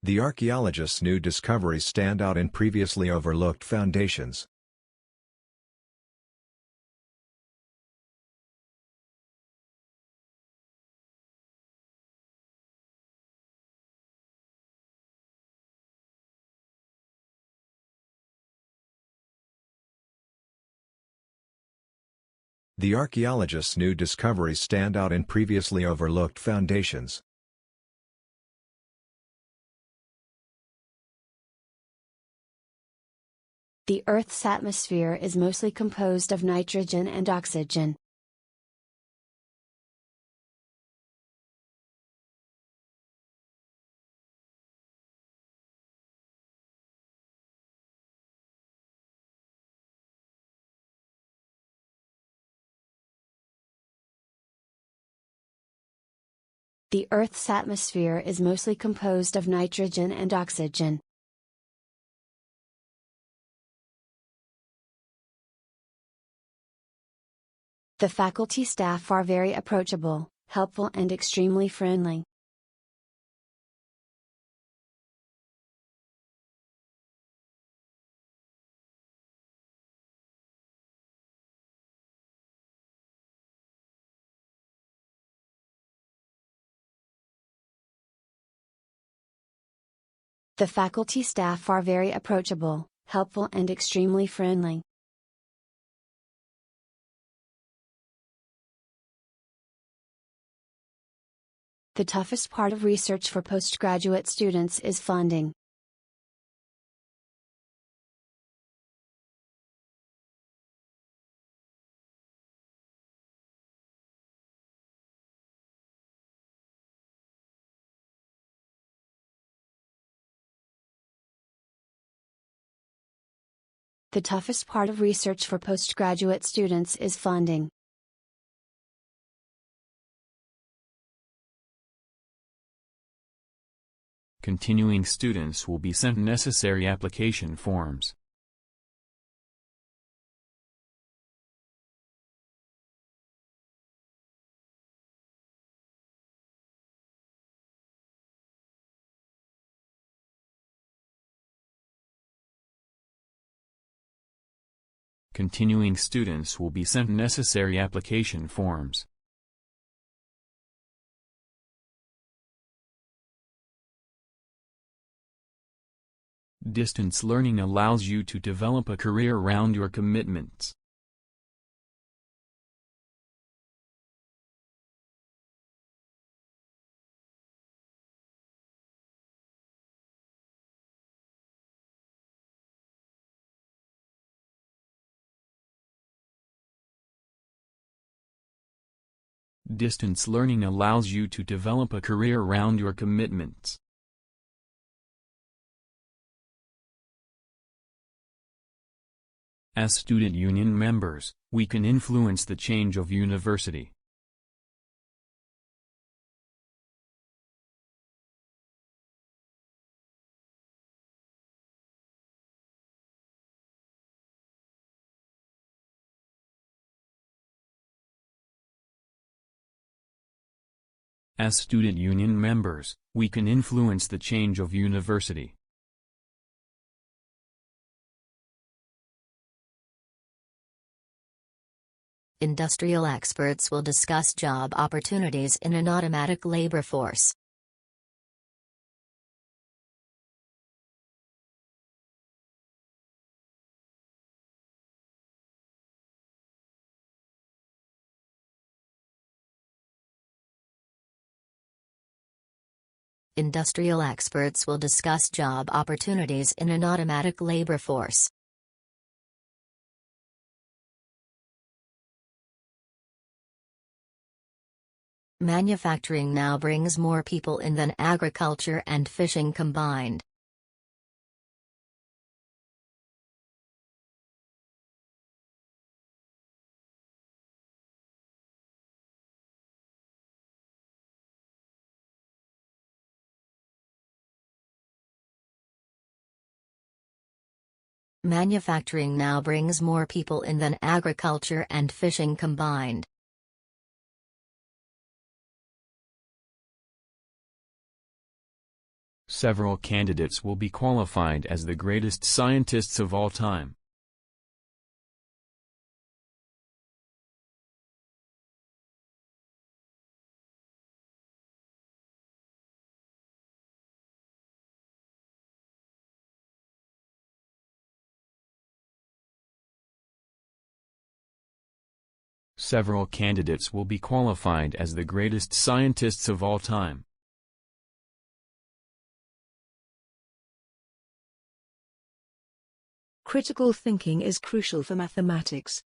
The archaeologists' new discoveries stand out in previously overlooked foundations. The archaeologists' new discoveries stand out in previously overlooked foundations. The Earth's atmosphere is mostly composed of nitrogen and oxygen. The Earth's atmosphere is mostly composed of nitrogen and oxygen. The faculty staff are very approachable, helpful and extremely friendly. The faculty staff are very approachable, helpful and extremely friendly. The toughest part of research for postgraduate students is funding. The toughest part of research for postgraduate students is funding. Continuing students will be sent necessary application forms. Continuing students will be sent necessary application forms. Distance learning allows you to develop a career around your commitments. Distance learning allows you to develop a career around your commitments. As student union members, we can influence the change of university. As student union members, we can influence the change of university. Industrial experts will discuss job opportunities in an automatic labor force. Industrial experts will discuss job opportunities in an automatic labor force. Manufacturing now brings more people in than agriculture and fishing combined. Manufacturing now brings more people in than agriculture and fishing combined. Several candidates will be qualified as the greatest scientists of all time. Several candidates will be qualified as the greatest scientists of all time. Critical thinking is crucial for mathematics.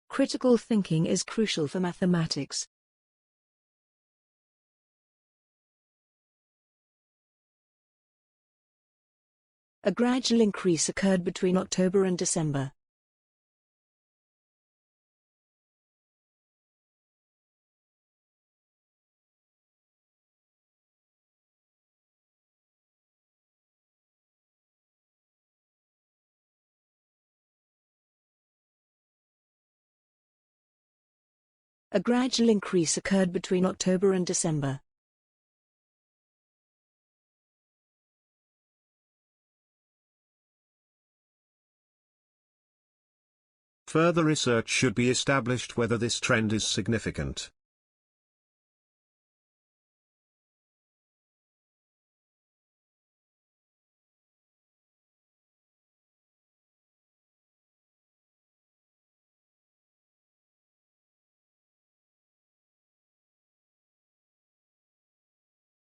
Critical thinking is crucial for mathematics. A gradual increase occurred between October and December. A gradual increase occurred between October and December. Further research should be established whether this trend is significant.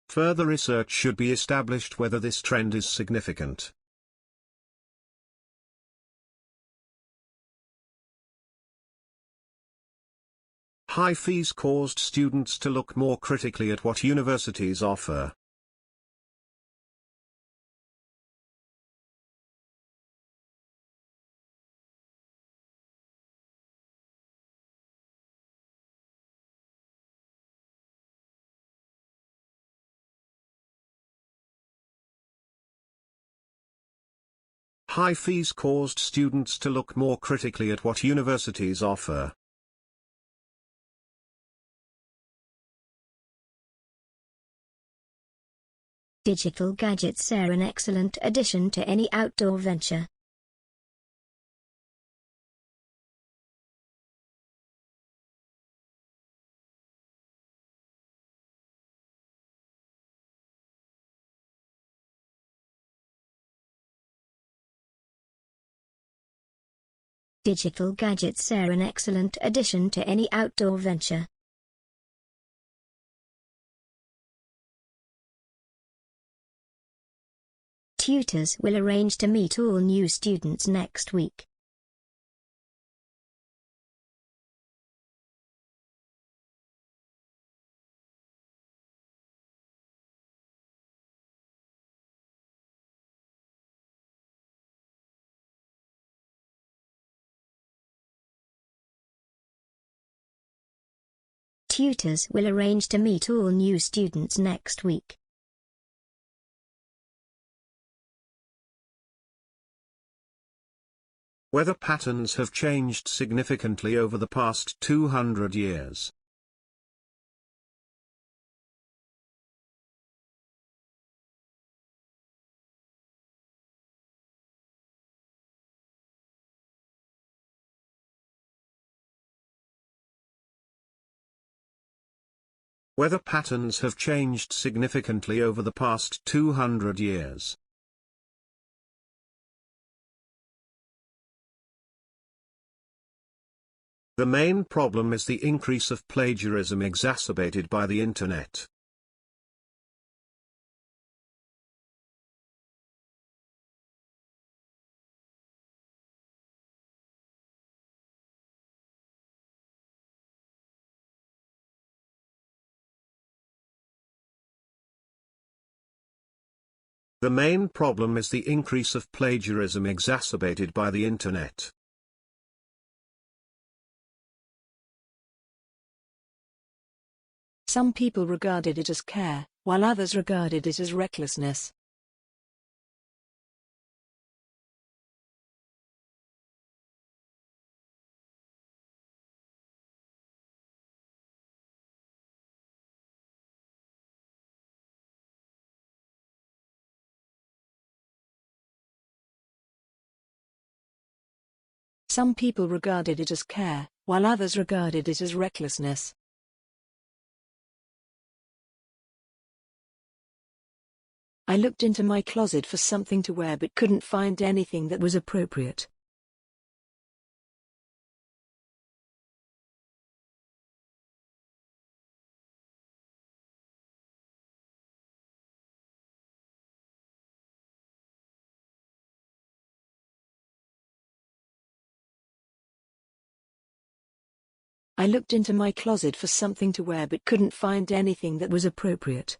Further research should be established whether this trend is significant. High fees caused students to look more critically at what universities offer. High fees caused students to look more critically at what universities offer. Digital gadgets are an excellent addition to any outdoor venture. Digital gadgets are an excellent addition to any outdoor venture. Tutors will arrange to meet all new students next week. Tutors will arrange to meet all new students next week. Weather patterns have changed significantly over the past 200 years. Weather patterns have changed significantly over the past 200 years. The main problem is the increase of plagiarism exacerbated by the Internet. The main problem is the increase of plagiarism exacerbated by the Internet. Some people regarded it as care, while others regarded it as recklessness. Some people regarded it as care, while others regarded it as recklessness. I looked into my closet for something to wear but couldn't find anything that was appropriate. I looked into my closet for something to wear but couldn't find anything that was appropriate.